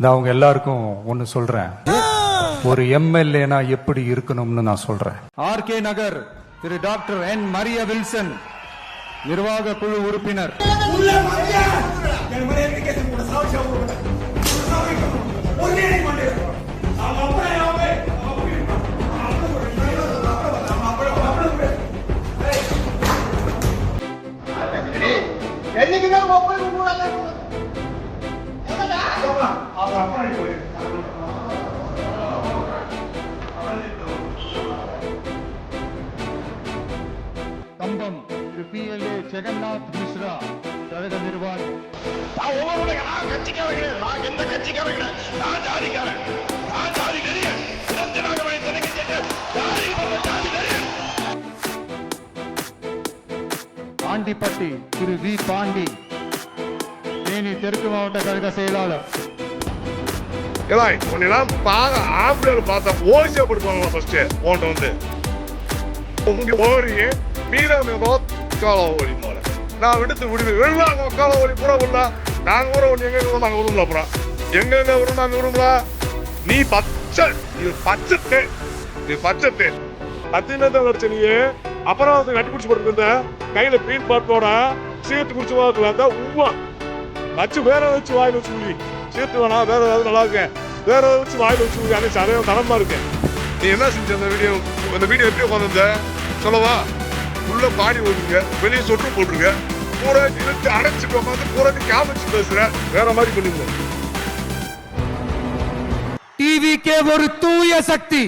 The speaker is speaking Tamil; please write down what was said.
நான் அவங்க எல்லாருக்கும் ஒன்னு சொல்றேன். ஒரு எம்எல்ஏனா எப்படி இருக்கணும்னு நான் சொல்றேன். ஆர்கே நகர் திரு டாக்டர் என் மரியா வில்சன் நிர்வாக குழு உறுப்பினர். கம்பம் திரு PLA ஜெகநாத் மிஸ்ரா கழக நிர்வாகி. ஆண்டிப்பட்டி திரு வி பாண்டி தேனி தெற்கு மாவட்ட கழக செயலாளர். உன்னெல்லாம் ஆம்பளை பார்த்தா ஓசியப்படுத்துவாங்க. ஃபர்ஸ்ட் ஓட்ட வந்து உங்க ஓரி மீதான கால ஓடி போல நான் விடுத்து விடுவேன். வெள்ளாங்க கால ஓடி கூட விடல. நாங்க கூட ஒன்று எங்க நாங்கள் விரும்பல. அப்புறம் எங்க வரும் நாங்கள் விரும்பல. நீ பச்சை பச்சத்தை நீ பச்சத்தை பத்தினத்தை வச்சனியே அப்புறம் வந்து கட்டி குடிச்சு போட்டு கையில பீன் பாட்டோட சீர்த்து குடிச்சு பார்க்கலாம். உமா வச்சு வேற வச்சு வாயில் வச்சு குடி. சீர்த்து வேணா வேற ஏதாவது நல்லா இருக்கேன். வேற ஏதாவது வச்சு வாயில் வச்சு குடி. அன்னைக்கு அதே தரமா இருக்கேன். நீ என்ன செஞ்ச அந்த வீடியோ எப்படி உட்காந்து சொல்லவா? உள்ள பாடி ஓடுங்க, வெளியே சொட்டு போட்டுருங்க, பூரா இழுத்து அடைச்சிட்டு உட்காந்து பூரா நீ காமிச்சு பேசுற. வேற மாதிரி பண்ணிடுவோம். டிவிக்கே ஒரு தூய சக்தி.